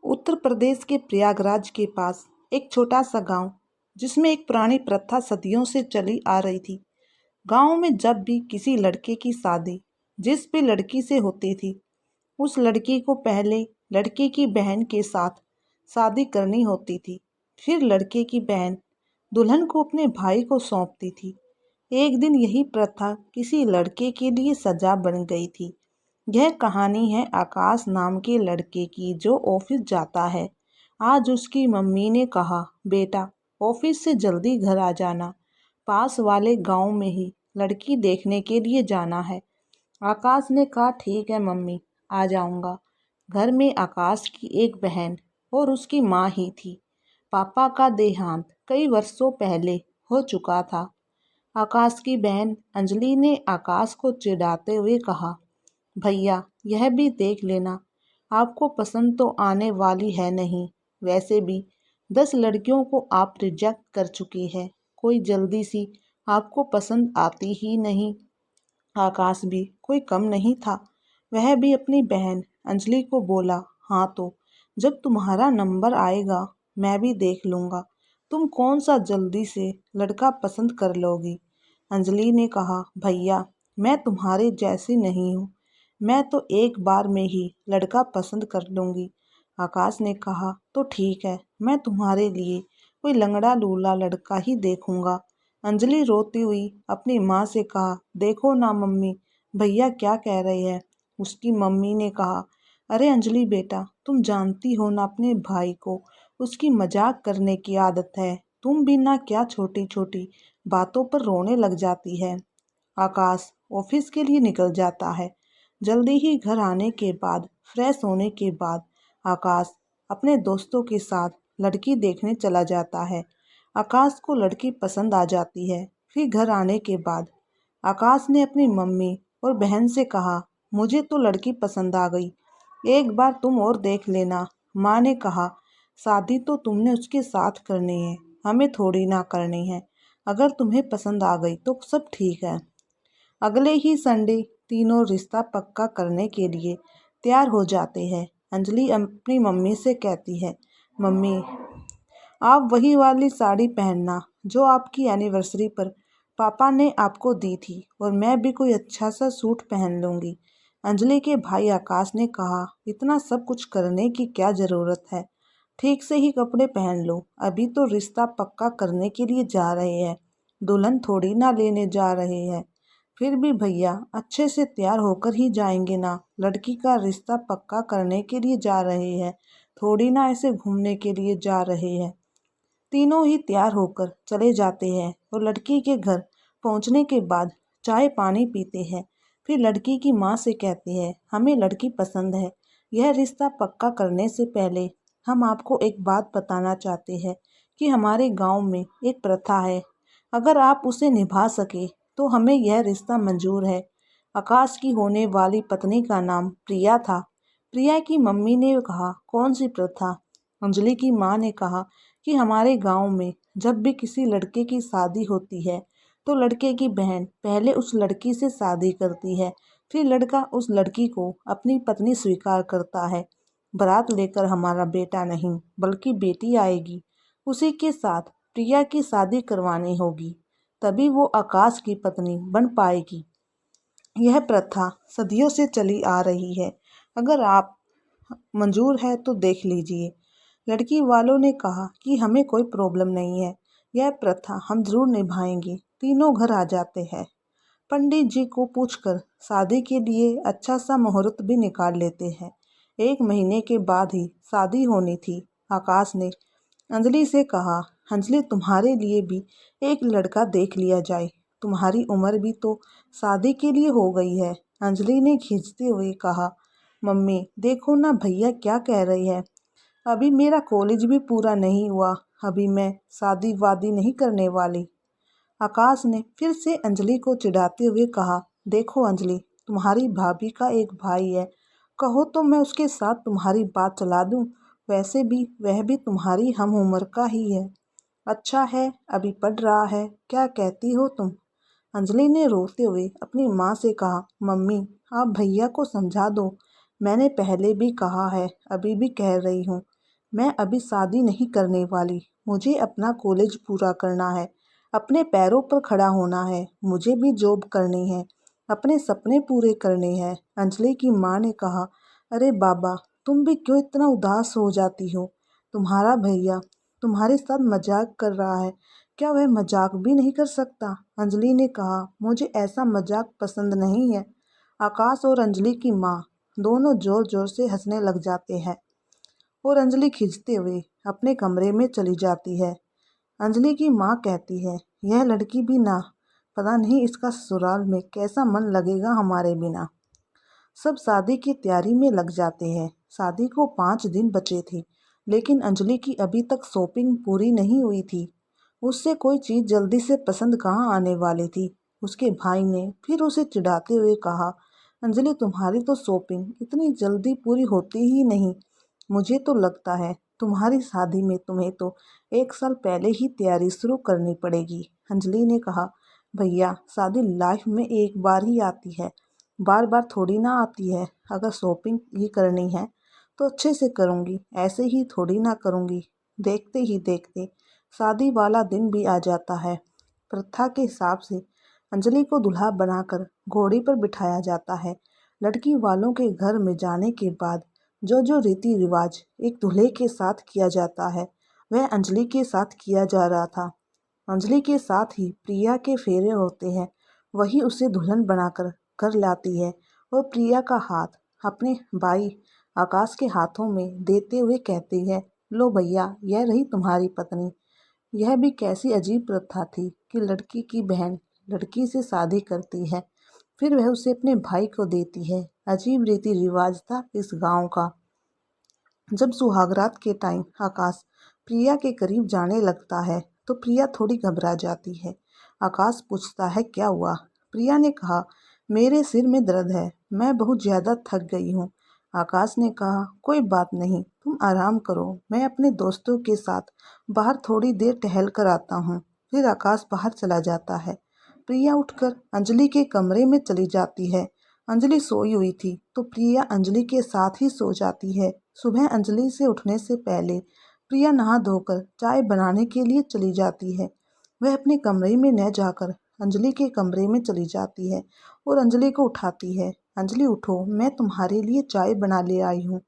उत्तर प्रदेश के प्रयागराज के पास एक छोटा सा गांव, जिसमें एक पुरानी प्रथा सदियों से चली आ रही थी। गांव में जब भी किसी लड़के की शादी जिस भी लड़की से होती थी, उस लड़की को पहले लड़के की बहन के साथ शादी करनी होती थी। फिर लड़के की बहन दुल्हन को अपने भाई को सौंपती थी। एक दिन यही प्रथा किसी लड़के के लिए सजा बन गई थी। यह कहानी है आकाश नाम के लड़के की, जो ऑफिस जाता है। आज उसकी मम्मी ने कहा, बेटा ऑफिस से जल्दी घर आ जाना, पास वाले गांव में ही लड़की देखने के लिए जाना है। आकाश ने कहा, ठीक है मम्मी, आ जाऊंगा। घर में आकाश की एक बहन और उसकी माँ ही थी। पापा का देहांत कई वर्षों पहले हो चुका था। आकाश की बहन अंजलि ने आकाश को चिढ़ाते हुए कहा, भैया यह भी देख लेना, आपको पसंद तो आने वाली है नहीं। वैसे भी 10 लड़कियों को आप रिजेक्ट कर चुकी है, कोई जल्दी सी आपको पसंद आती ही नहीं। आकाश भी कोई कम नहीं था। वह भी अपनी बहन अंजलि को बोला, हाँ तो जब तुम्हारा नंबर आएगा मैं भी देख लूँगा, तुम कौन सा जल्दी से लड़का पसंद कर लोगी। अंजलि ने कहा, भैया मैं तुम्हारे जैसी नहीं हूँ, मैं तो एक बार में ही लड़का पसंद कर लूँगी। आकाश ने कहा, तो ठीक है, मैं तुम्हारे लिए कोई लंगड़ा लूला लड़का ही देखूंगा। अंजलि रोती हुई अपनी माँ से कहा, देखो ना मम्मी, भैया क्या कह रहे हैं। उसकी मम्मी ने कहा, अरे अंजलि बेटा, तुम जानती हो ना अपने भाई को, उसकी मजाक करने की आदत है। तुम भी ना क्या छोटी छोटी बातों पर रोने लग जाती है। आकाश ऑफिस के लिए निकल जाता है। जल्दी ही घर आने के बाद, फ्रेश होने के बाद, आकाश अपने दोस्तों के साथ लड़की देखने चला जाता है। आकाश को लड़की पसंद आ जाती है। फिर घर आने के बाद आकाश ने अपनी मम्मी और बहन से कहा, मुझे तो लड़की पसंद आ गई, एक बार तुम और देख लेना। माँ ने कहा, शादी तो तुमने उसके साथ करनी है, हमें थोड़ी ना करनी है। अगर तुम्हें पसंद आ गई तो सब ठीक है। अगले ही संडे तीनों रिश्ता पक्का करने के लिए तैयार हो जाते हैं। अंजलि अपनी मम्मी से कहती है, मम्मी आप वही वाली साड़ी पहनना जो आपकी एनिवर्सरी पर पापा ने आपको दी थी, और मैं भी कोई अच्छा सा सूट पहन लूँगी। अंजलि के भाई आकाश ने कहा, इतना सब कुछ करने की क्या ज़रूरत है, ठीक से ही कपड़े पहन लो, अभी तो रिश्ता पक्का करने के लिए जा रहे हैं, दुल्हन थोड़ी ना लेने जा रहे हैं। फिर भी भैया अच्छे से तैयार होकर ही जाएंगे ना, लड़की का रिश्ता पक्का करने के लिए जा रहे हैं, थोड़ी ना ऐसे घूमने के लिए जा रहे हैं। तीनों ही तैयार होकर चले जाते हैं और लड़की के घर पहुंचने के बाद चाय पानी पीते हैं। फिर लड़की की माँ से कहते हैं, हमें लड़की पसंद है, यह रिश्ता पक्का करने से पहले हम आपको एक बात बताना चाहते हैं कि हमारे गांव में एक प्रथा है, अगर आप उसे निभा सके तो हमें यह रिश्ता मंजूर है। आकाश की होने वाली पत्नी का नाम प्रिया था। प्रिया की मम्मी ने कहा, कौन सी प्रथा। अंजलि की माँ ने कहा कि हमारे गांव में जब भी किसी लड़के की शादी होती है तो लड़के की बहन पहले उस लड़की से शादी करती है, फिर लड़का उस लड़की को अपनी पत्नी स्वीकार करता है। बारात लेकर हमारा बेटा नहीं बल्कि बेटी आएगी, उसी के साथ प्रिया की शादी करवानी होगी, तभी वो आकाश की पत्नी बन पाएगी। यह प्रथा सदियों से चली आ रही है, अगर आप मंजूर है तो देख लीजिए। लड़की वालों ने कहा कि हमें कोई प्रॉब्लम नहीं है, यह प्रथा हम जरूर निभाएंगे। तीनों घर आ जाते हैं। पंडित जी को पूछकर शादी के लिए अच्छा सा मुहूर्त भी निकाल लेते हैं। 1 महीने के बाद ही शादी होनी थी। आकाश ने अंजलि से कहा, अंजलि तुम्हारे लिए भी एक लड़का देख लिया जाए, तुम्हारी उम्र भी तो शादी के लिए हो गई है। अंजलि ने खींचते हुए कहा, मम्मी देखो ना भैया क्या कह रही है, अभी मेरा कॉलेज भी पूरा नहीं हुआ, अभी मैं शादी वादी नहीं करने वाली। आकाश ने फिर से अंजलि को चिढ़ाते हुए कहा, देखो अंजलि, तुम्हारी भाभी का एक भाई है, कहो तो मैं उसके साथ तुम्हारी बात चला दूं, वैसे भी वह भी तुम्हारी हम उम्र का ही है, अच्छा है अभी पढ़ रहा है, क्या कहती हो तुम। अंजलि ने रोते हुए अपनी माँ से कहा, मम्मी आप भैया को समझा दो, मैंने पहले भी कहा है, अभी भी कह रही हूँ, मैं अभी शादी नहीं करने वाली। मुझे अपना कॉलेज पूरा करना है, अपने पैरों पर खड़ा होना है। मुझे भी जॉब करनी है, अपने सपने पूरे करने हैं। अंजलि की माँ ने कहा, अरे बाबा, तुम भी क्यों इतना उदास हो जाती हो? तुम्हारा भैया तुम्हारे साथ मजाक कर रहा है, क्या वह मजाक भी नहीं कर सकता? अंजलि ने कहा, मुझे ऐसा मजाक पसंद नहीं है। आकाश और अंजलि की माँ दोनों जोर जोर से हंसने लग जाते हैं और अंजलि खींचते हुए अपने कमरे में चली जाती है। अंजलि की माँ कहती है, यह लड़की भी ना, पता नहीं इसका ससुराल में कैसा मन लगेगा हमारे बिना। सब शादी की तैयारी में लग जाते हैं। शादी को 5 दिन बचे थे, लेकिन अंजलि की अभी तक शॉपिंग पूरी नहीं हुई थी। उससे कोई चीज़ जल्दी से पसंद कहाँ आने वाली थी। उसके भाई ने फिर उसे चिढ़ाते हुए कहा, अंजलि, तुम्हारी तो शॉपिंग इतनी जल्दी पूरी होती ही नहीं। मुझे तो लगता है तुम्हारी शादी में तुम्हें तो 1 साल पहले ही तैयारी शुरू करनी पड़ेगी। अंजलि ने कहा, भैया, शादी लाइफ में एक बार ही आती है, बार बार थोड़ी ना आती है। अगर शॉपिंग ही करनी है तो अच्छे से करूँगी, ऐसे ही थोड़ी ना करूँगी। देखते ही देखते शादी वाला दिन भी आ जाता है। प्रथा के हिसाब से अंजलि को दूल्हा बनाकर घोड़ी पर बिठाया जाता है। लड़की वालों के घर में जाने के बाद जो जो रीति रिवाज एक दूल्हे के साथ किया जाता है, वह अंजलि के साथ किया जा रहा था। अंजलि के साथ ही प्रिया के फेरे होते हैं। वही उसे दुल्हन बनाकर घर लाती है और प्रिया का हाथ अपने भाई आकाश के हाथों में देते हुए कहती है, लो भैया, यह रही तुम्हारी पत्नी। यह भी कैसी अजीब प्रथा थी कि लड़की की बहन लड़की से शादी करती है, फिर वह उसे अपने भाई को देती है। अजीब रीति रिवाज था इस गांव का। जब सुहागरात के टाइम आकाश प्रिया के करीब जाने लगता है तो प्रिया थोड़ी घबरा जाती है। आकाश पूछता है, क्या हुआ? प्रिया ने कहा, मेरे सिर में दर्द है, मैं बहुत ज़्यादा थक गई हूँ। आकाश ने कहा, कोई बात नहीं, तुम आराम करो, मैं अपने दोस्तों के साथ बाहर थोड़ी देर टहल कर आता हूँ। फिर आकाश बाहर चला जाता है। प्रिया उठकर अंजलि के कमरे में चली जाती है। अंजलि सोई हुई थी तो प्रिया अंजलि के साथ ही सो जाती है। सुबह अंजलि से उठने से पहले प्रिया नहा धोकर चाय बनाने के लिए चली जाती है। वह अपने कमरे में न जाकर अंजलि के कमरे में चली जाती है और अंजलि को उठाती है। अंजलि, उठो, मैं तुम्हारे लिए चाय बना ले आई हूँ।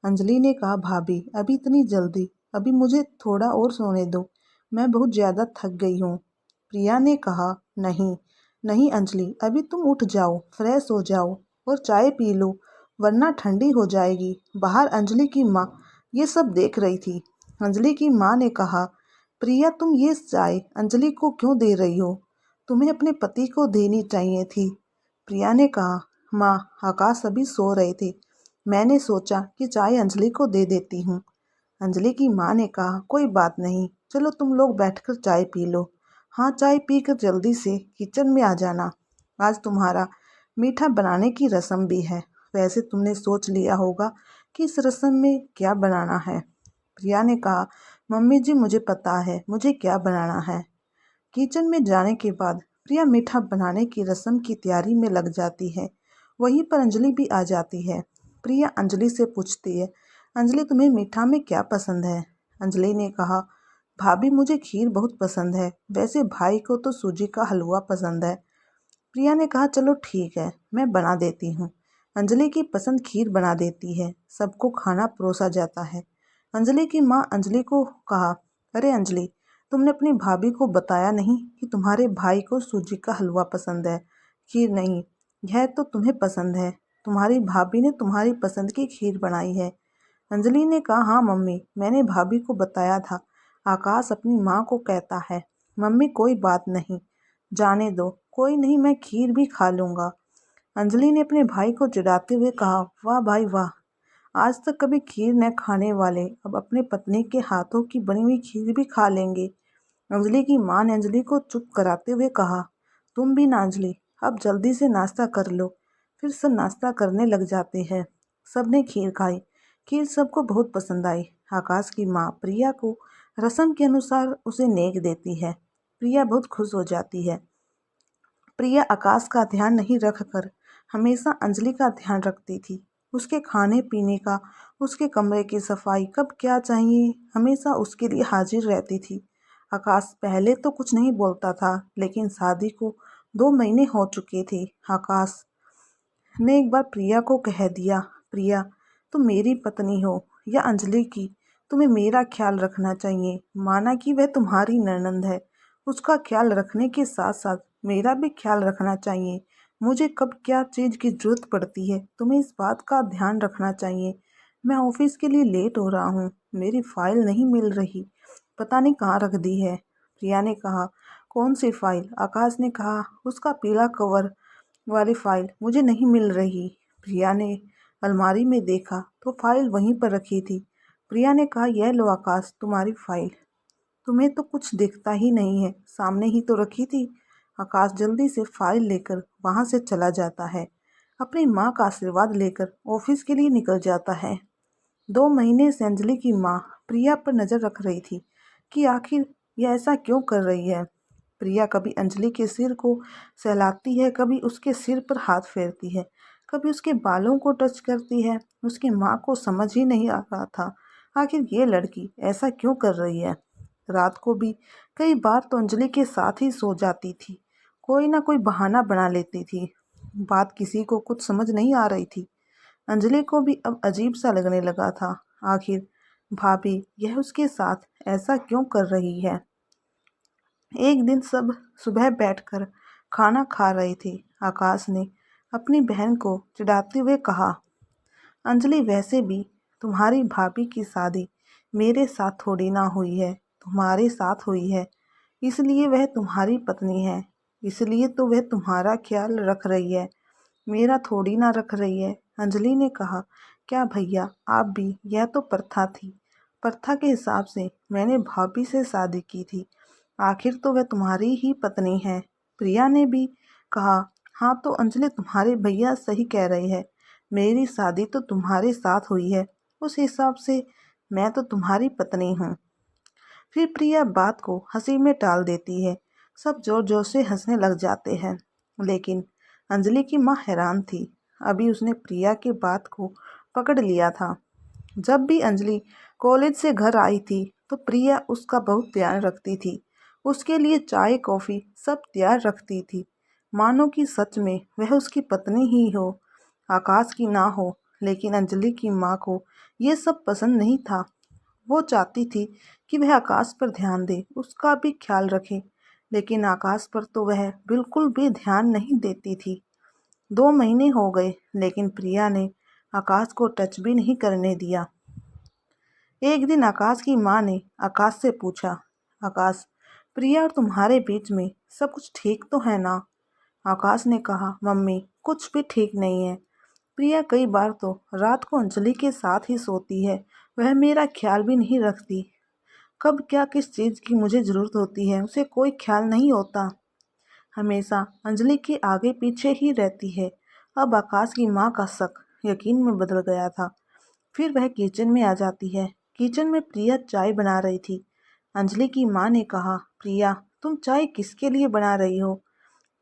अंजलि ने कहा, भाभी, अभी इतनी जल्दी? अभी मुझे थोड़ा और सोने दो, मैं बहुत ज़्यादा थक गई हूँ। प्रिया ने कहा, नहीं नहीं अंजलि, अभी तुम उठ जाओ, फ्रेश हो जाओ और चाय पी लो, वरना ठंडी हो जाएगी। बाहर अंजलि की माँ ये सब देख रही थी। अंजलि की माँ ने कहा, प्रिया, तुम ये चाय अंजलि को क्यों दे रही हो? तुम्हें अपने पति को देनी चाहिए थी। प्रिया ने कहा, माँ, आकाश अभी सो रहे थे, मैंने सोचा कि चाय अंजलि को दे देती हूँ। अंजलि की माँ ने कहा, कोई बात नहीं, चलो तुम लोग बैठकर चाय पी लो। हाँ, चाय पीकर जल्दी से किचन में आ जाना, आज तुम्हारा मीठा बनाने की रस्म भी है। वैसे तुमने सोच लिया होगा कि इस रस्म में क्या बनाना है। प्रिया ने कहा, मम्मी जी, मुझे पता है मुझे क्या बनाना है। किचन में जाने के बाद प्रिया मीठा बनाने की रस्म की तैयारी में लग जाती है। वहीं पर अंजलि भी आ जाती है। प्रिया अंजलि से पूछती है, अंजलि, तुम्हें मीठा में क्या पसंद है? अंजलि ने कहा, भाभी, मुझे खीर बहुत पसंद है, वैसे भाई को तो सूजी का हलवा पसंद है। प्रिया ने कहा, चलो ठीक है, मैं बना देती हूँ। अंजलि की पसंद खीर बना देती है। सबको खाना परोसा जाता है। अंजलि की माँ अंजलि को कहा, अरे अंजलि, तुमने अपनी भाभी को बताया नहीं कि तुम्हारे भाई को सूजी का हलवा पसंद है, खीर नहीं। यह तो तुम्हें पसंद है, तुम्हारी भाभी ने तुम्हारी पसंद की खीर बनाई है। अंजलि ने कहा, हाँ मम्मी, मैंने भाभी को बताया था। आकाश अपनी माँ को कहता है, मम्मी, कोई बात नहीं, जाने दो, कोई नहीं, मैं खीर भी खा लूँगा। अंजलि ने अपने भाई को चिढ़ाते हुए कहा, वाह भाई वाह, आज तक कभी खीर न खाने वाले अब अपने पत्नी के हाथों की बनी हुई खीर भी खा लेंगे। अंजलि की माँ ने अंजलि को चुप कराते हुए कहा, तुम भी ना अंजलि, अब जल्दी से नाश्ता कर लो। फिर सब नाश्ता करने लग जाते हैं। सबने खीर खाई। खीर सबको बहुत पसंद आई। आकाश की माँ प्रिया को रस्म के अनुसार उसे नेक देती है। प्रिया बहुत खुश हो जाती है। प्रिया आकाश का ध्यान नहीं रखकर हमेशा अंजलि का ध्यान रखती थी। उसके खाने पीने का, उसके कमरे की सफाई, कब क्या चाहिए हमेशा उसके लिए हाजिर रहती थी। आकाश पहले तो कुछ नहीं बोलता था, लेकिन शादी को 2 महीने हो चुके थे। आकाश ने एक बार प्रिया को कह दिया, प्रिया तुम मेरी पत्नी हो या अंजलि की, तुम्हें मेरा ख्याल रखना चाहिए। माना कि वह तुम्हारी ननंद है, उसका ख्याल रखने के साथ साथ मेरा भी ख्याल रखना चाहिए। मुझे कब क्या चीज़ की जरूरत पड़ती है तुम्हें इस बात का ध्यान रखना चाहिए। मैं ऑफिस के लिए लेट हो रहा हूँ, मेरी फाइल नहीं मिल रही, पता नहीं कहाँ रख दी है। प्रिया ने कहा, कौन सी फाइल? आकाश ने कहा, उसका पीला कवर वाली फाइल मुझे नहीं मिल रही। प्रिया ने अलमारी में देखा तो फाइल वहीं पर रखी थी। प्रिया ने कहा, यह लो आकाश तुम्हारी फाइल, तुम्हें तो कुछ दिखता ही नहीं है, सामने ही तो रखी थी। आकाश जल्दी से फाइल लेकर वहां से चला जाता है, अपनी माँ का आशीर्वाद लेकर ऑफिस के लिए निकल जाता है। 2 महीने से अंजलि की माँ प्रिया पर नजर रख रही थी कि आखिर यह ऐसा क्यों कर रही है। प्रिया कभी अंजलि के सिर को सहलाती है, कभी उसके सिर पर हाथ फेरती है, कभी उसके बालों को टच करती है। उसकी माँ को समझ ही नहीं आ रहा था आखिर ये लड़की ऐसा क्यों कर रही है। रात को भी कई बार तो अंजलि के साथ ही सो जाती थी, कोई ना कोई बहाना बना लेती थी। बात किसी को कुछ समझ नहीं आ रही थी। अंजलि को भी अब अजीब सा लगने लगा था, आखिर भाभी यह उसके साथ ऐसा क्यों कर रही है। एक दिन सब सुबह बैठकर खाना खा रहे थे। आकाश ने अपनी बहन को चिढ़ाते हुए कहा, अंजलि वैसे भी तुम्हारी भाभी की शादी मेरे साथ थोड़ी ना हुई है, तुम्हारे साथ हुई है, इसलिए वह तुम्हारी पत्नी है, इसलिए तो वह तुम्हारा ख्याल रख रही है, मेरा थोड़ी ना रख रही है। अंजलि ने कहा, क्या भैया आप भी, यह तो प्रथा थी, प्रथा के हिसाब से मैंने भाभी से शादी की थी, आखिर तो वह तुम्हारी ही पत्नी है। प्रिया ने भी कहा, हाँ तो अंजलि तुम्हारे भैया सही कह रहे हैं, मेरी शादी तो तुम्हारे साथ हुई है, उस हिसाब से मैं तो तुम्हारी पत्नी हूँ। फिर प्रिया बात को हंसी में टाल देती है, सब जोर जोर से हंसने लग जाते हैं। लेकिन अंजलि की माँ हैरान थी, अभी उसने प्रिया के बात को पकड़ लिया था। जब भी अंजलि कॉलेज से घर आई थी तो प्रिया उसका बहुत ध्यान रखती थी, उसके लिए चाय कॉफ़ी सब तैयार रखती थी, मानो कि सच में वह उसकी पत्नी ही हो, आकाश की ना हो। लेकिन अंजलि की माँ को ये सब पसंद नहीं था। वो चाहती थी कि वह आकाश पर ध्यान दे, उसका भी ख्याल रखे, लेकिन आकाश पर तो वह बिल्कुल भी ध्यान नहीं देती थी। 2 महीने हो गए, लेकिन प्रिया ने आकाश को टच भी नहीं करने दिया। एक दिन आकाश की माँ ने आकाश से पूछा, आकाश प्रिया और तुम्हारे बीच में सब कुछ ठीक तो है ना? आकाश ने कहा, मम्मी कुछ भी ठीक नहीं है, प्रिया कई बार तो रात को अंजलि के साथ ही सोती है, वह मेरा ख्याल भी नहीं रखती, कब क्या किस चीज़ की मुझे ज़रूरत होती है उसे कोई ख्याल नहीं होता, हमेशा अंजलि के आगे पीछे ही रहती है। अब आकाश की माँ का शक यकीन में बदल गया था। फिर वह किचन में आ जाती है। किचन में प्रिया चाय बना रही थी। अंजलि की माँ ने कहा, प्रिया तुम चाय किसके लिए बना रही हो?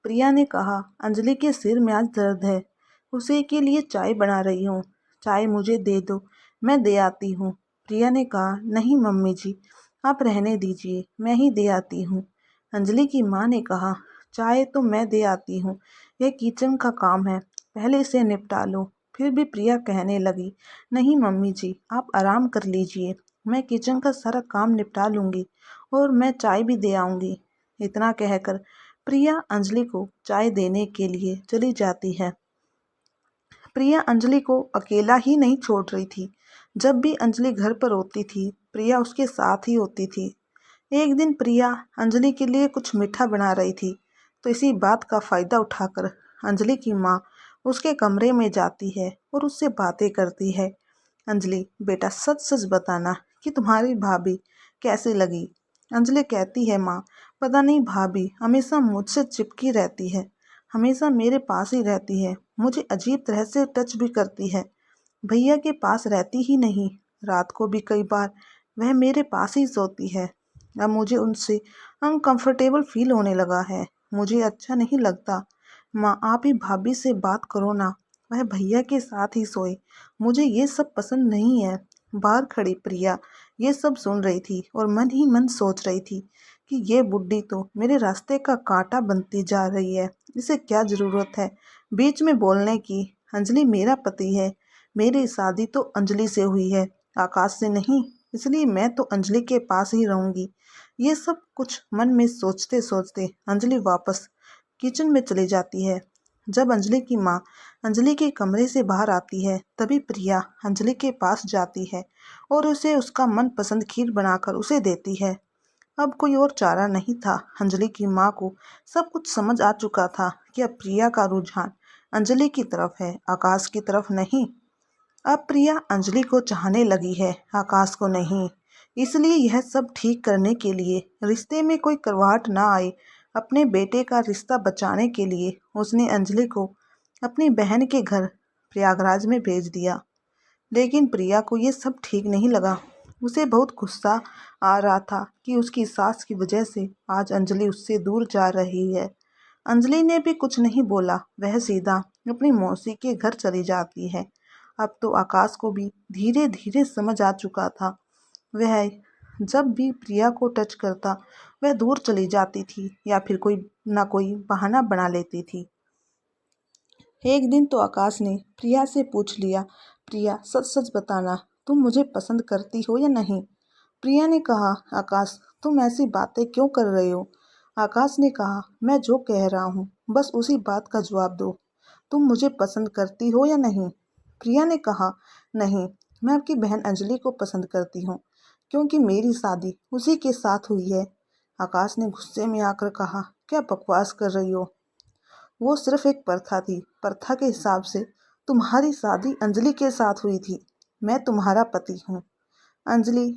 प्रिया ने कहा, अंजलि के सिर में आज दर्द है, उसे के लिए चाय बना रही हूँ, चाय मुझे दे दो, मैं दे आती हूँ। प्रिया ने कहा, नहीं मम्मी जी, आप रहने दीजिए, मैं ही दे आती हूँ। अंजलि की माँ ने कहा, चाय तो मैं दे आती हूँ, यह किचन का काम है, पहले इसे निपटा लो। फिर भी प्रिया कहने लगी, नहीं मम्मी जी, आप आराम कर लीजिए, मैं किचन का सारा काम निपटा लूँगी और मैं चाय भी दे आऊँगी। इतना कहकर प्रिया अंजलि को चाय देने के लिए चली जाती है। प्रिया अंजलि को अकेला ही नहीं छोड़ रही थी, जब भी अंजलि घर पर होती थी प्रिया उसके साथ ही होती थी। एक दिन प्रिया अंजलि के लिए कुछ मीठा बना रही थी, तो इसी बात का फ़ायदा उठाकर अंजलि की माँ उसके कमरे में जाती है और उससे बातें करती है। अंजलि बेटा सच सच बताना कि तुम्हारी भाभी कैसी लगी? अंजलि कहती है, माँ पता नहीं भाभी हमेशा मुझसे चिपकी रहती है, हमेशा मेरे पास ही रहती है, मुझे अजीब तरह से टच भी करती है, भैया के पास रहती ही नहीं, रात को भी कई बार वह मेरे पास ही सोती है। अब मुझे उनसे अनकंफर्टेबल फील होने लगा है, मुझे अच्छा नहीं लगता। माँ आप ही भाभी से बात करो ना, वह भैया के साथ ही सोए। मुझे ये सब पसंद नहीं है। बाहर खड़ी प्रिया ये सब सुन रही थी और मन ही मन सोच रही थी कि ये बुड्ढी तो मेरे रास्ते का कांटा बनती जा रही है। इसे क्या ज़रूरत है बीच में बोलने की। अंजलि मेरा पति है। मेरी शादी तो अंजलि से हुई है, आकाश से नहीं। इसलिए मैं तो अंजलि के पास ही रहूंगी। ये सब कुछ मन में सोचते सोचते अंजलि वापस किचन में चली जाती है। जब अंजलि की माँ अंजलि के कमरे से बाहर आती है तभी प्रिया अंजलि के पास जाती है और उसे उसका मनपसंद खीर बनाकर उसे देती है। अब कोई और चारा नहीं था। अंजलि की माँ को सब कुछ समझ आ चुका था कि अब प्रिया का रुझान अंजलि की तरफ है, आकाश की तरफ नहीं। अब प्रिया अंजलि को चाहने लगी है, आकाश को नहीं। इसलिए यह सब ठीक करने के लिए, रिश्ते में कोई करवाहट ना आए, अपने बेटे का रिश्ता बचाने के लिए उसने अंजलि को अपनी बहन के घर प्रयागराज में भेज दिया। लेकिन प्रिया को ये सब ठीक नहीं लगा। उसे बहुत गुस्सा आ रहा था कि उसकी सास की वजह से आज अंजलि उससे दूर जा रही है। अंजलि ने भी कुछ नहीं बोला, वह सीधा अपनी मौसी के घर चली जाती है। अब तो आकाश को भी धीरे धीरे समझ आ चुका था। वह जब भी प्रिया को टच करता वह दूर चली जाती थी या फिर कोई ना कोई बहाना बना लेती थी। एक दिन तो आकाश ने प्रिया से पूछ लिया, प्रिया सच सच बताना, तुम मुझे पसंद करती हो या नहीं। प्रिया ने कहा, आकाश तुम ऐसी बातें क्यों कर रहे हो। आकाश ने कहा, मैं जो कह रहा हूँ बस उसी बात का जवाब दो, तुम मुझे पसंद करती हो या नहीं। प्रिया ने कहा, नहीं, मैं आपकी बहन अंजलि को पसंद करती हूँ क्योंकि मेरी शादी उसी के साथ हुई है। आकाश ने गुस्से में आकर कहा, क्या बकवास कर रही हो। वो सिर्फ एक प्रथा थी। प्रथा के हिसाब से तुम्हारी शादी अंजलि के साथ हुई थी। मैं तुम्हारा पति हूँ। अंजलि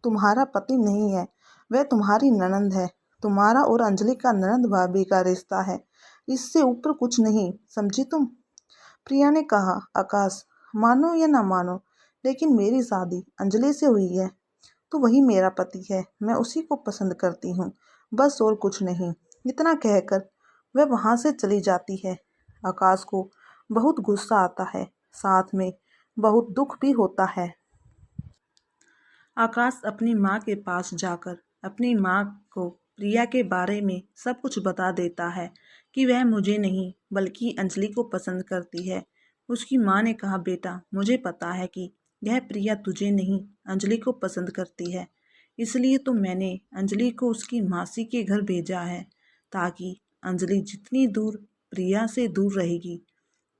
तुम्हारा पति नहीं है, वह तुम्हारी ननंद है। तुम्हारा और अंजलि का ननंद भाभी का रिश्ता है, इससे ऊपर कुछ नहीं, समझी तुम। प्रिया ने कहा, आकाश मानो या ना मानो लेकिन मेरी शादी अंजलि से हुई है, तो वही मेरा पति है, मैं उसी को पसंद करती हूँ, बस और कुछ नहीं। इतना कहकर वह वहाँ से चली जाती है। आकाश को बहुत गुस्सा आता है, साथ में बहुत दुख भी होता है। आकाश अपनी माँ के पास जाकर अपनी माँ को प्रिया के बारे में सब कुछ बता देता है कि वह मुझे नहीं बल्कि अंजलि को पसंद करती है। उसकी माँ ने कहा, बेटा मुझे पता है कि यह प्रिया तुझे नहीं अंजलि को पसंद करती है, इसलिए तो मैंने अंजलि को उसकी मासी के घर भेजा है ताकि अंजलि जितनी दूर प्रिया से दूर रहेगी,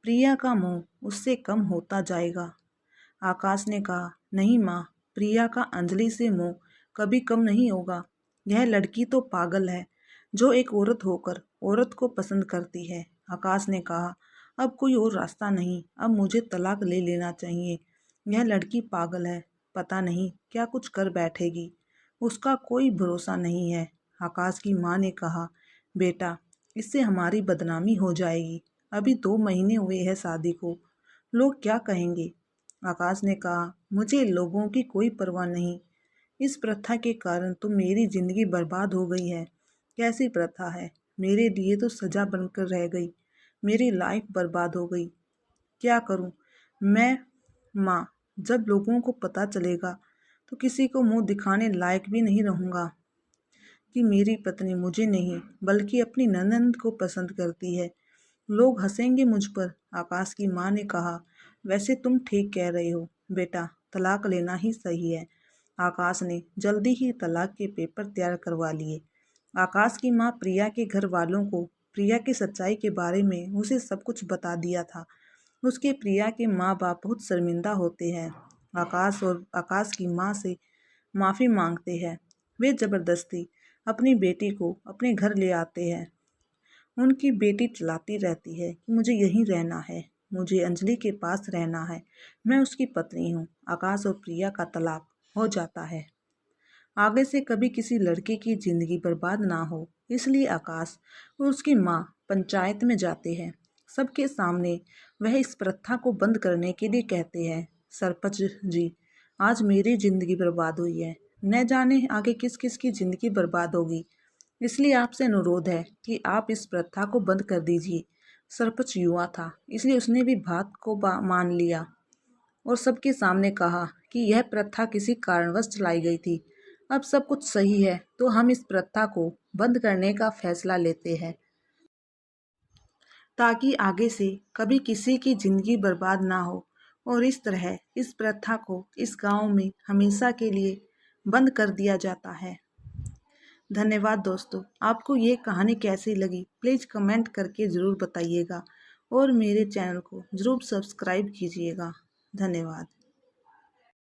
प्रिया का मोह उससे कम होता जाएगा। आकाश ने कहा, नहीं माँ, प्रिया का अंजलि से मोह कभी कम नहीं होगा। यह लड़की तो पागल है जो एक औरत होकर औरत को पसंद करती है। आकाश ने कहा, अब कोई और रास्ता नहीं, अब मुझे तलाक ले लेना चाहिए। यह लड़की पागल है, पता नहीं क्या कुछ कर बैठेगी, उसका कोई भरोसा नहीं है। आकाश की माँ ने कहा, बेटा इससे हमारी बदनामी हो जाएगी, अभी 2 महीने हुए हैं शादी को, लोग क्या कहेंगे। आकाश ने कहा, मुझे लोगों की कोई परवाह नहीं, इस प्रथा के कारण तो मेरी जिंदगी बर्बाद हो गई है। कैसी प्रथा है, मेरे लिए तो सजा बनकर रह गई, मेरी लाइफ बर्बाद हो गई, क्या करूं मैं। माँ, जब लोगों को पता चलेगा तो किसी को मुंह दिखाने लायक भी नहीं रहूंगा कि मेरी पत्नी मुझे नहीं बल्कि अपनी ननंद को पसंद करती है, लोग हंसेंगे मुझ पर। आकाश की माँ ने कहा, वैसे तुम ठीक कह रहे हो बेटा, तलाक लेना ही सही है। आकाश ने जल्दी ही तलाक के पेपर तैयार करवा लिए। आकाश की माँ प्रिया के घर वालों को प्रिया की सच्चाई के बारे में उसे सब कुछ बता दिया था। उसके प्रिया के माँ बाप बहुत शर्मिंदा होते हैं। आकाश और आकाश की माँ से माफ़ी मांगते हैं। वे ज़बरदस्ती अपनी बेटी को अपने घर ले आते हैं। उनकी बेटी चिल्लाती रहती है कि मुझे यहीं रहना है, मुझे अंजलि के पास रहना है, मैं उसकी पत्नी हूँ। आकाश और प्रिया का तलाक हो जाता है। आगे से कभी किसी लड़के की ज़िंदगी बर्बाद ना हो, इसलिए आकाश और उसकी माँ पंचायत में जाते हैं। सबके सामने वह इस प्रथा को बंद करने के लिए कहते हैं, सरपंच जी, आज मेरी ज़िंदगी बर्बाद हुई है, न जाने आगे किस किस की ज़िंदगी बर्बाद होगी, इसलिए आपसे अनुरोध है कि आप इस प्रथा को बंद कर दीजिए। सरपंच युवा था, इसलिए उसने भी बात को मान लिया और सबके सामने कहा कि यह प्रथा किसी कारणवश चलाई गई थी। अब सब कुछ सही है तो हम इस प्रथा को बंद करने का फैसला लेते हैं, ताकि आगे से कभी किसी की जिंदगी बर्बाद ना हो। और इस तरह इस प्रथा को इस गांव में हमेशा के लिए बंद कर दिया जाता है। धन्यवाद दोस्तों, आपको ये कहानी कैसी लगी प्लीज़ कमेंट करके ज़रूर बताइएगा और मेरे चैनल को ज़रूर सब्सक्राइब कीजिएगा। धन्यवाद।